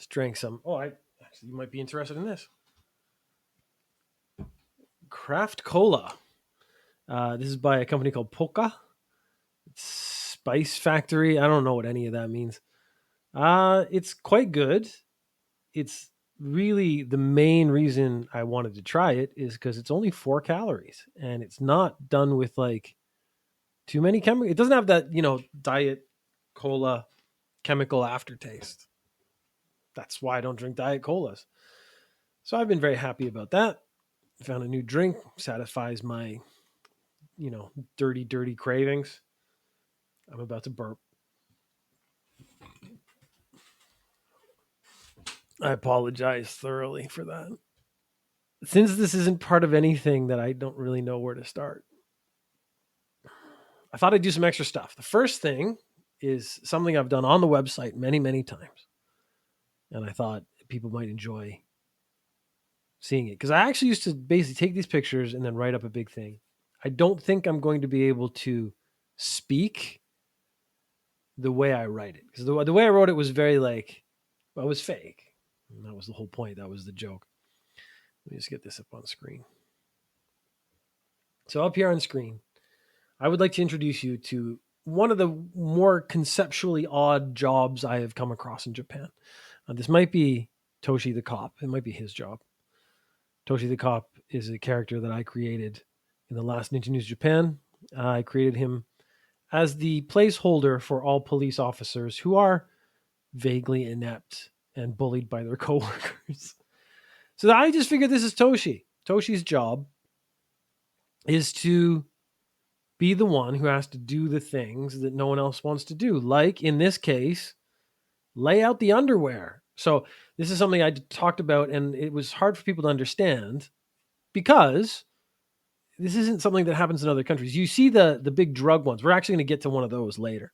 just drank some. You might be interested in this. Craft Cola. This is by a company called Polka. It's Spice Factory. I don't know what any of that means. It's quite good. It's really the main reason I wanted to try it is because it's only 4 calories and it's not done with like too many chemicals. It doesn't have that, diet cola chemical aftertaste. That's why I don't drink diet colas. So I've been very happy about that. Found a new drink, satisfies my, dirty cravings. I'm about to burp. I apologize thoroughly for that. Since this isn't part of anything that I don't really know where to start, I thought I'd do some extra stuff. The first thing is something I've done on the website many, many times. And I thought people might enjoy seeing it. Because I actually used to basically take these pictures and then write up a big thing. I don't think I'm going to be able to speak the way I write it. Because the way I wrote it was very it was fake. And that was the whole point. That was the joke. Let me just get this up on screen. So up here on screen, I would like to introduce you to one of the more conceptually odd jobs I have come across in Japan. This might be Toshi the cop. It might be his job. Toshi the cop is a character that I created in the last Ninja News Japan. I created him as the placeholder for all police officers who are vaguely inept and bullied by their coworkers. So I just figured this is Toshi. Toshi's job is to be the one who has to do the things that no one else wants to do. Like in this case, lay out the underwear. So this is something I talked about, and it was hard for people to understand because this isn't something that happens in other countries. You see the big drug ones. We're actually going to get to one of those later.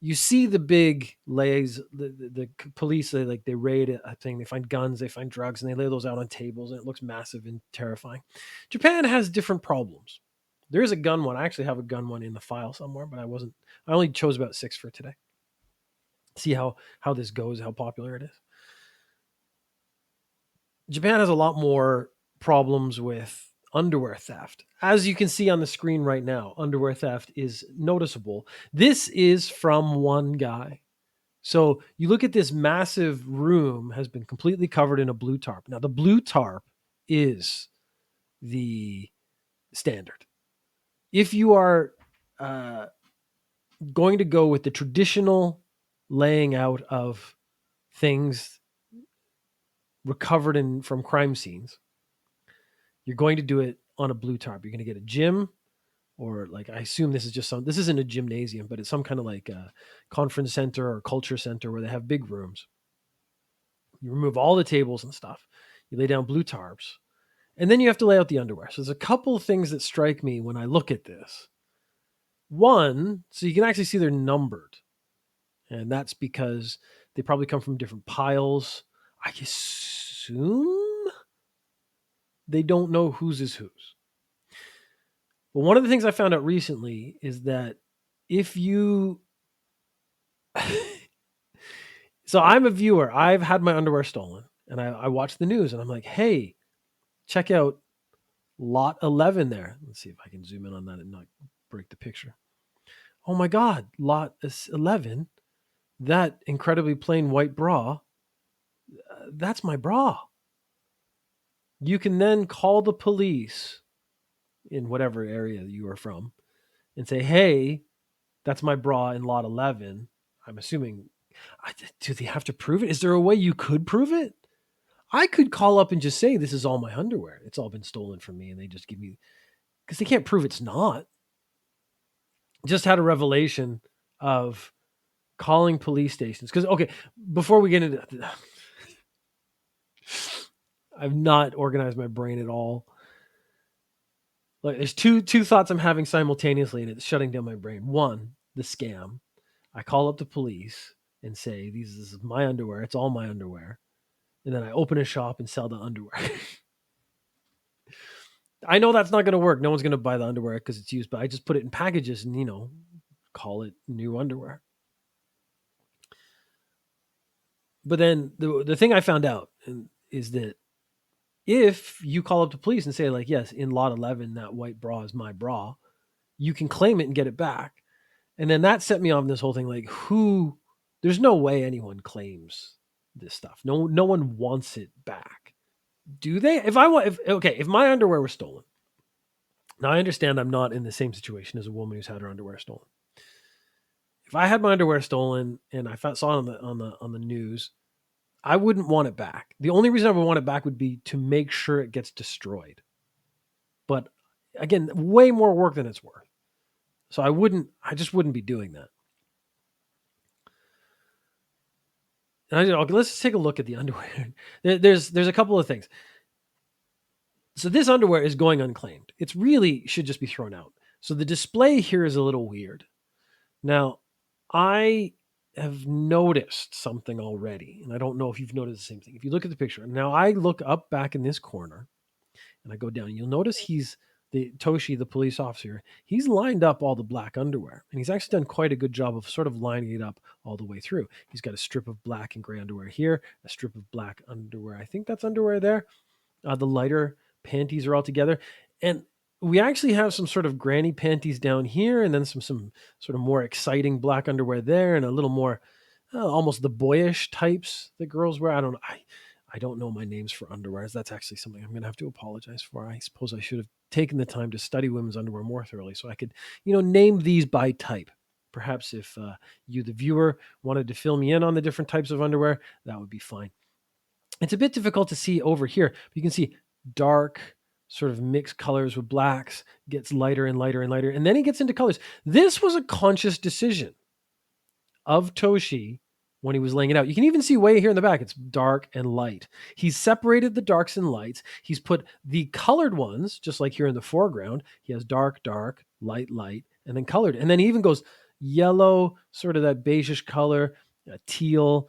You see the big lays, the police, they raid a thing, they find guns, they find drugs, and they lay those out on tables, and it looks massive and terrifying. Japan has different problems. There is a gun one. I actually have a gun one in the file somewhere, but I only chose about 6 for today. See how this goes, how popular it is. Japan has a lot more problems with underwear theft. As you can see on the screen right now, underwear theft is noticeable. This is from one guy. So you look at this massive room has been completely covered in a blue tarp. Now the blue tarp is the standard. If you are going to go with the traditional laying out of things recovered from crime scenes, you're going to do it on a blue tarp. You're going to get a gym, or I assume this isn't a gymnasium, but it's some kind of a conference center or culture center where they have big rooms. You remove all the tables and stuff. You lay down blue tarps, and then you have to lay out the underwear. So there's a couple of things that strike me when I look at this. One, so you can actually see they're numbered, and that's because they probably come from different piles. I assume they don't know whose is whose. But one of the things I found out recently is that if you... So I'm a viewer. I've had my underwear stolen, and I watch the news, and I'm like, hey, check out lot 11 there. Let's see if I can zoom in on that and not break the picture. Oh my God, lot 11, that incredibly plain white bra, that's my bra. You can then call the police in whatever area you are from and say, hey, that's my bra in lot 11. I'm assuming, do they have to prove it? Is there a way you could prove it? I could call up and just say, this is all my underwear. It's all been stolen from me. And they just give me, because they can't prove it's not. Just had a revelation of calling police stations. Because, okay, before we get into I've not organized my brain at all. There's two thoughts I'm having simultaneously, and it's shutting down my brain. One, the scam. I call up the police and say, this is my underwear. It's all my underwear. And then I open a shop and sell the underwear. I know that's not going to work. No one's going to buy the underwear because it's used, but I just put it in packages and, call it new underwear. But then the thing I found out is that if you call up the police and say, like, yes, in lot 11, that white bra is my bra, you can claim it and get it back. And then that set me on this whole thing, like, there's no way anyone claims this stuff. No one wants it back. Do they? If my underwear was stolen, now I understand I'm not in the same situation as a woman who's had her underwear stolen. If I had my underwear stolen and I saw it on the news, I wouldn't want it back. The only reason I would want it back would be to make sure it gets destroyed. But again, way more work than it's worth. So I just wouldn't be doing that. And okay, let's just take a look at the underwear. There's a couple of things. So this underwear is going unclaimed. It's really should just be thrown out. So the display here is a little weird. Now, I have noticed something already, and I don't know if you've noticed the same thing. If you look at the picture, now I look up back in this corner and I go down, you'll notice Toshi, the police officer, he's lined up all the black underwear, and he's actually done quite a good job of sort of lining it up all the way through. He's got a strip of black and gray underwear here, a strip of black underwear. I think that's underwear there. The lighter panties are all together. And we actually have some sort of granny panties down here, and then some sort of more exciting black underwear there, and a little more almost the boyish types that girls wear. I don't know. I don't know my names for underwears. That's actually something I'm going to have to apologize for. I suppose I should have taken the time to study women's underwear more thoroughly so I could, name these by type. Perhaps if you, the viewer, wanted to fill me in on the different types of underwear, that would be fine. It's a bit difficult to see over here, but you can see dark, sort of mixed colors with blacks, gets lighter and lighter and lighter, and then he gets into colors. This was a conscious decision of Toshi when he was laying it out. You can even see way here in the back, it's dark and light. He's separated the darks and lights. He's put the colored ones, just like here in the foreground. He has dark, dark, light, light, and then colored. And then he even goes yellow, sort of that beigeish color, teal,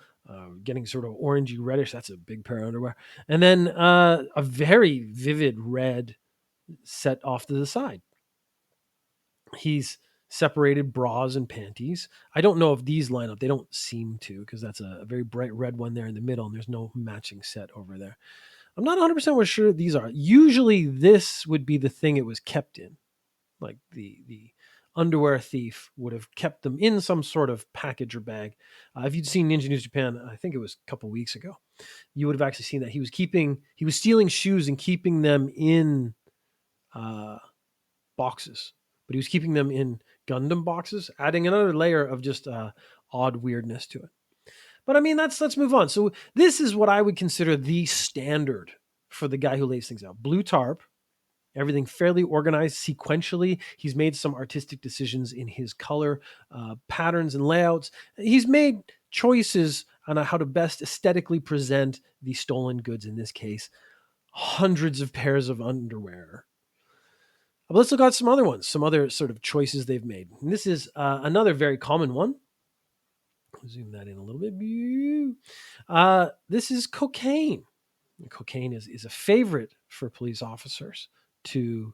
getting sort of orangey reddish. That's a big pair of underwear. And then a very vivid red set off to the side. He's separated bras and panties. I don't know if these line up. They don't seem to, because that's a very bright red one there in the middle, and there's no matching set over there. I'm not 100% sure these are. Usually this would be the thing it was kept in. Like the underwear thief would have kept them in some sort of package or bag. If you'd seen Ninja News Japan, I think it was a couple weeks ago, you would have actually seen that he was stealing shoes and keeping them in boxes, but he was keeping them in Gundam boxes, adding another layer of just odd weirdness to it. But I mean, let's move on. So this is what I would consider the standard for the guy who lays things out. Blue tarp, everything fairly organized sequentially. He's made some artistic decisions in his color patterns and layouts. He's made choices on how to best aesthetically present the stolen goods, in this case, hundreds of pairs of underwear. But let's look at some other ones, some other sort of choices they've made. And this is another very common one. Zoom that in a little bit. This is cocaine. Cocaine is a favorite for police officers to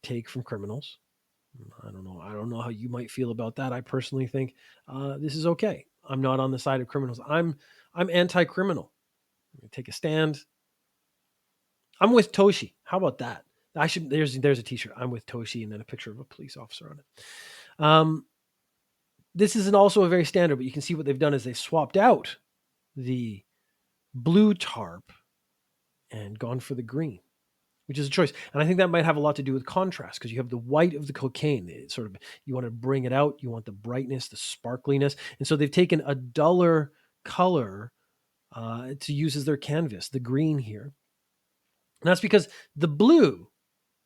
take from criminals. I don't know how you might feel about that. I personally think this is okay. I'm not on the side of criminals. I'm anti-criminal. Take a stand. I'm with Toshi. How about that? There's a t-shirt. I'm with Toshi, and then a picture of a police officer on it. This isn't also a very standard, but you can see what they've done is they've swapped out the blue tarp and gone for the green, which is a choice. And I think that might have a lot to do with contrast, because you have the white of the cocaine. It's sort of, you want to bring it out. You want the brightness, the sparkliness. And so they've taken a duller color to use as their canvas, the green here. And that's because the blue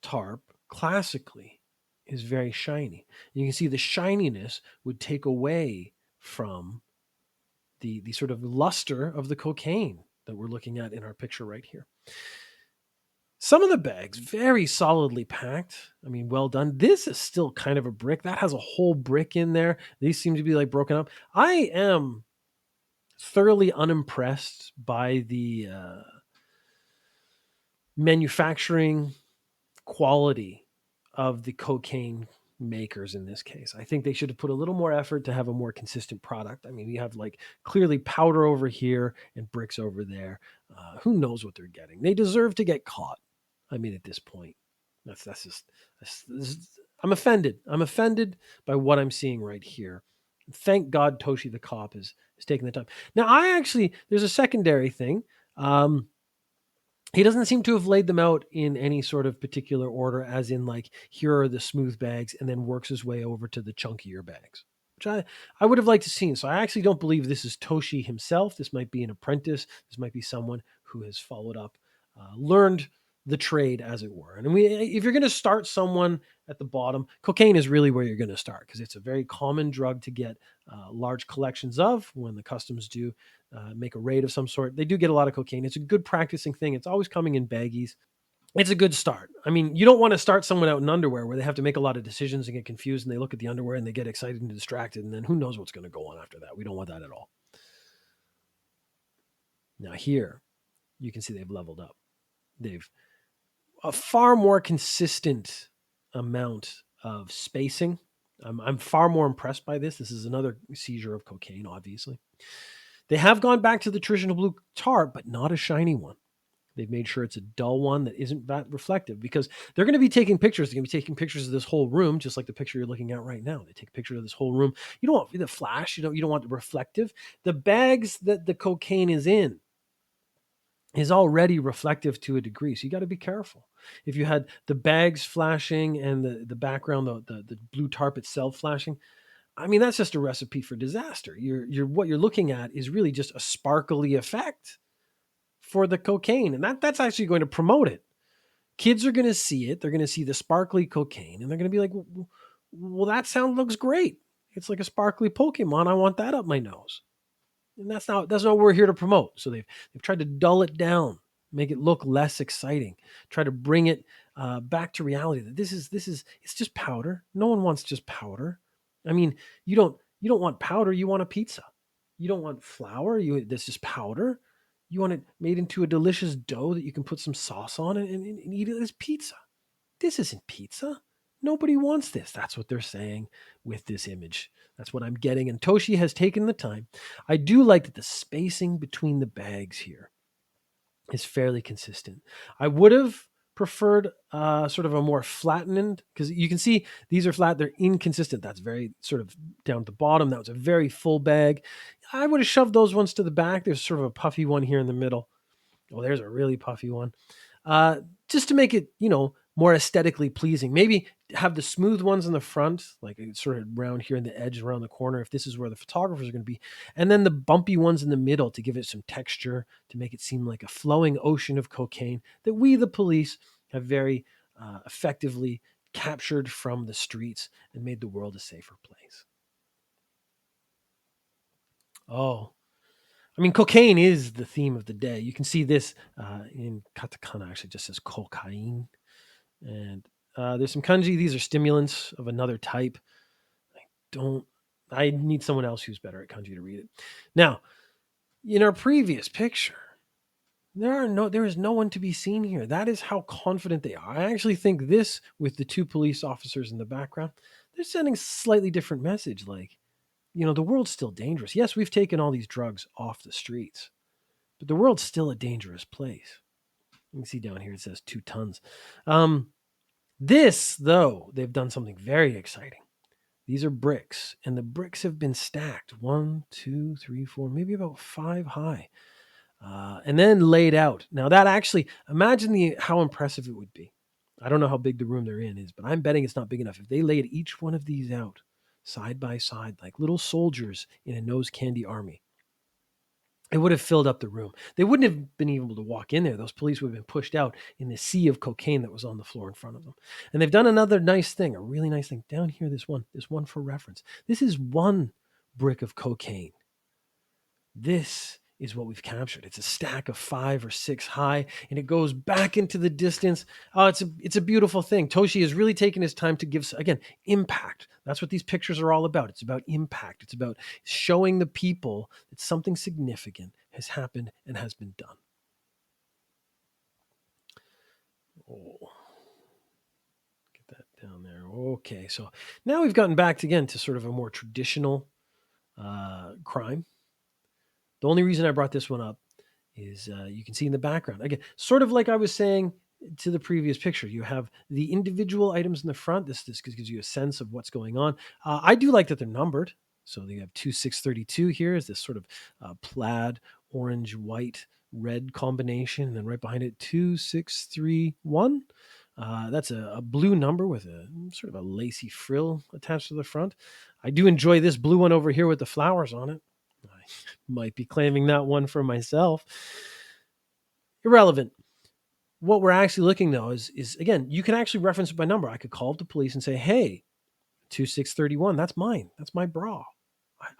tarp classically is very shiny. And you can see the shininess would take away from the sort of luster of the cocaine that we're looking at in our picture right here. Some of the bags very solidly packed. I mean, well done. This is still kind of a brick. That has a whole brick in there. These seem to be like broken up. I am thoroughly unimpressed by the manufacturing quality of the cocaine makers in this case. I think they should have put a little more effort to have a more consistent product. I mean, you have like clearly powder over here and bricks over there. Who knows what they're getting? They deserve to get caught. I mean, at this point, that's just I'm offended. I'm offended by what I'm seeing right here. Thank God Toshi the cop is taking the time. Now, there's a secondary thing. He doesn't seem to have laid them out in any sort of particular order, as in like, here are the smooth bags, and then works his way over to the chunkier bags, which I would have liked to see. So I actually don't believe this is Toshi himself. This might be an apprentice. This might be someone who has followed up, learned the trade, as it were. And if you're going to start someone at the bottom, cocaine is really where you're going to start, because it's a very common drug to get large collections of when the customs do make a raid of some sort. They do get a lot of cocaine. It's a good practicing thing. It's always coming in baggies. It's a good start. I mean, you don't want to start someone out in underwear where they have to make a lot of decisions and get confused, and they look at the underwear and they get excited and distracted, and then who knows what's going to go on after that. We don't want that at all. Now here, you can see they've leveled up. They've a far more consistent amount of spacing. I'm far more impressed by this. This is another seizure of cocaine, obviously. They have gone back to the traditional blue tar, but not a shiny one. They've made sure it's a dull one that isn't that reflective, because they're going to be taking pictures. They're going to be taking pictures of this whole room, just like the picture you're looking at right now. They take pictures of this whole room. You don't want the flash. You don't want the reflective. The bags that the cocaine is in is already reflective to a degree. So you got to be careful. If you had the bags flashing and the background, the blue tarp itself flashing, I mean, that's just a recipe for disaster. What you're looking at is really just a sparkly effect for the cocaine. And that's actually going to promote it. Kids are going to see it. They're going to see the sparkly cocaine, and they're going to be like, well, that sound looks great. It's like a sparkly Pokemon. I want that up my nose. And that's not what we're here to promote. So they've tried to dull it down, make it look less exciting, try to bring it back to reality. That this is it's just powder. No one wants just powder. I mean, you don't want powder. You want a pizza. You don't want flour. This is powder. You want it made into a delicious dough that you can put some sauce on and eat it as pizza. This isn't pizza. Nobody wants this. That's what they're saying with this image. That's what I'm getting. And Toshi has taken the time. I do like that the spacing between the bags here is fairly consistent. I would have preferred sort of a more flattened, because you can see these are flat. They're inconsistent. That's very sort of down at the bottom. That was a very full bag. I would have shoved those ones to the back. There's sort of a puffy one here in the middle. Oh, there's a really puffy one. Just to make it, more aesthetically pleasing. Maybe have the smooth ones in the front, like sort of around here in the edge, around the corner, if this is where the photographers are going to be. And then the bumpy ones in the middle to give it some texture, to make it seem like a flowing ocean of cocaine that we, the police, have very effectively captured from the streets and made the world a safer place. Oh, I mean, cocaine is the theme of the day. You can see this in katakana, actually just says cocaine. And there's some kanji. These are stimulants of another type. I need someone else who's better at kanji to read it. Now, in our previous picture, there is no one to be seen here. That is how confident they are. I actually think this, with the two police officers in the background, they're sending a slightly different message. Like, the world's still dangerous. Yes, we've taken all these drugs off the streets, but the world's still a dangerous place. You can see down here it says 2 tons. This, though, they've done something very exciting. These are bricks, and the bricks have been stacked 1, 2, 3, 4, maybe about 5 high, and then laid out. Now, that actually, imagine how impressive it would be. I don't know how big the room they're in is, but I'm betting it's not big enough. If they laid each one of these out side by side, like little soldiers in a nose candy army, it would have filled up the room. They wouldn't have been able to walk in there. Those police would have been pushed out in the sea of cocaine that was on the floor in front of them. And they've done another nice thing, a really nice thing. Down here, this one for reference. This is 1 brick of cocaine. This is what we've captured. It's a stack of 5 or 6 high, and it goes back into the distance. Oh, it's a beautiful thing. Toshi has really taken his time to give, again, impact. That's what these pictures are all about. It's about impact. It's about showing the people that something significant has happened and has been done. Oh, get that down there. Okay, so now we've gotten back again to sort of a more traditional crime. The only reason I brought this one up is you can see in the background again, sort of like I was saying to the previous picture. You have the individual items in the front. This gives you a sense of what's going on. I do like that they're numbered. So you have 2632 here is this sort of plaid, orange, white, red combination. And then right behind it, 2631. That's a blue number with a sort of a lacy frill attached to the front. I do enjoy this blue one over here with the flowers on it. I might be claiming that one for myself. Irrelevant. What we're actually looking though is again, you can actually reference it by number. I could call up the police and say, hey, 2631, that's mine. That's my bra.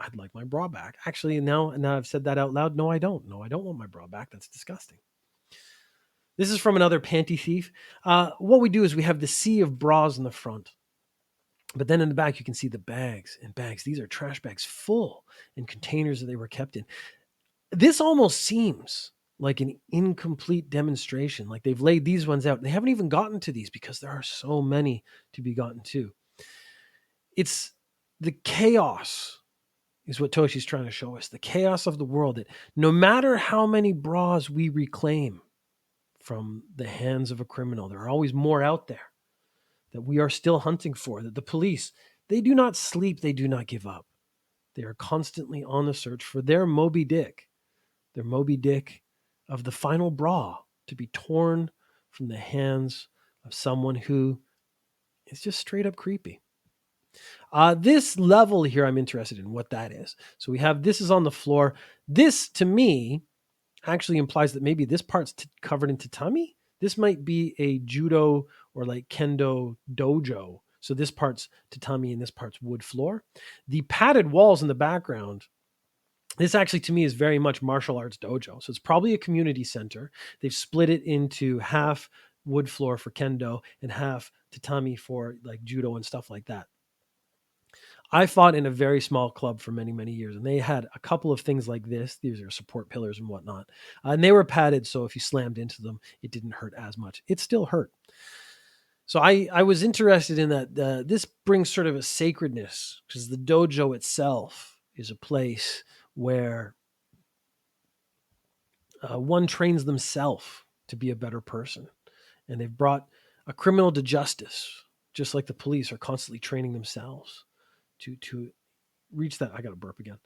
I'd like my bra back. Actually, now I've said that out loud. No, I don't. No, I don't want my bra back. That's disgusting. This is from another panty thief. What we do is we have the sea of bras in the front. But then in the back, you can see the bags and bags. These are trash bags full in containers that they were kept in. This almost seems like an incomplete demonstration. Like they've laid these ones out. They haven't even gotten to these because there are so many to be gotten to. It's the chaos is what Toshi's trying to show us. The chaos of the world, that no matter how many bras we reclaim from the hands of a criminal, there are always more out there that we are still hunting for, that the police, they do not sleep, they do not give up. They are constantly on the search for their Moby Dick of the final bra to be torn from the hands of someone who is just straight up creepy. This level here, I'm interested in what that is. So we have, this is on the floor. This to me actually implies that maybe this part's covered in tatami. This might be a judo or like kendo dojo. So this part's tatami and this part's wood floor. The padded walls in the background, this actually to me is very much martial arts dojo. So it's probably a community center. They've split it into half wood floor for kendo and half tatami for like judo and stuff like that. I fought in a very small club for many, many years, and they had a couple of things like this. These are support pillars and whatnot. And they were padded, so if you slammed into them, it didn't hurt as much. It still hurt. So I was interested in that. This brings sort of a sacredness, because the dojo itself is a place where one trains themselves to be a better person. And they've brought a criminal to justice, just like the police are constantly training themselves to reach that. I got to burp again.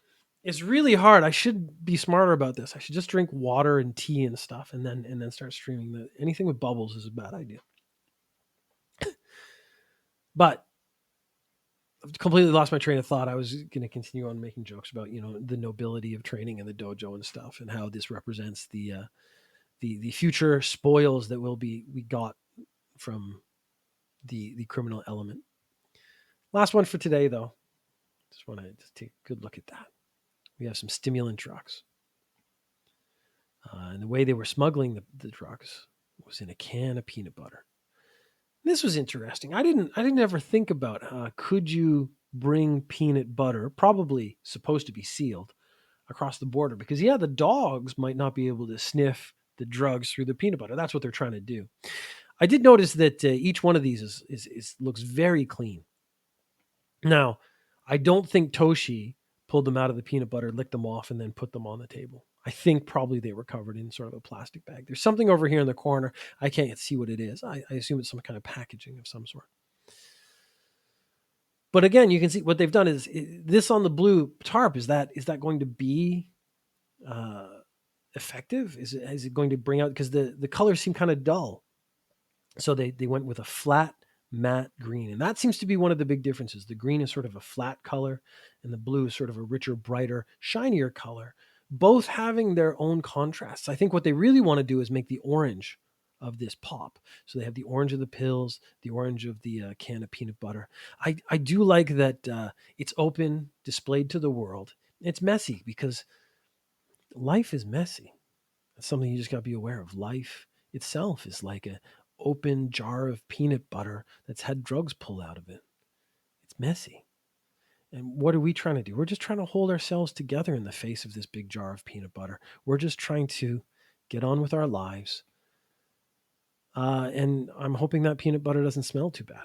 It's really hard. I should be smarter about this. I should just drink water and tea and stuff and then start streaming. Anything with bubbles is a bad idea. But I've completely lost my train of thought. I was going to continue on making jokes about, the nobility of training in the dojo and stuff, and how this represents the future spoils that we got from the criminal element. Last one for today, though. Just want to take a good look at that. We have some stimulant drugs. And the way they were smuggling the drugs was in a can of peanut butter. This was interesting. I didn't ever think about could you bring peanut butter, probably supposed to be sealed, across the border? Because the dogs might not be able to sniff the drugs through the peanut butter. That's what they're trying to do. I did notice that each one of these is looks very clean. Now, I don't think Toshi pulled them out of the peanut butter, licked them off, and then put them on the table. I think probably they were covered in sort of a plastic bag. There's something over here in the corner. I can't see what it is. I assume it's some kind of packaging of some sort. But again, you can see what they've done is this on the blue tarp. Is that going to be effective? Is it going to bring out, because the colors seem kind of dull. So they went with a flat matte green, and that seems to be one of the big differences. The green is sort of a flat color, and the blue is sort of a richer, brighter, shinier color, both having their own contrasts. I think what they really want to do is make the orange of this pop. So they have the orange of the pills, the orange of the can of peanut butter. I do like that it's open, displayed to the world. It's messy because life is messy. That's something you just got to be aware of. Life itself is like a open jar of peanut butter that's had drugs pulled out of it. It's messy. And what are we trying to do? We're just trying to hold ourselves together in the face of this big jar of peanut butter. We're just trying to get on with our lives. And I'm hoping that peanut butter doesn't smell too bad.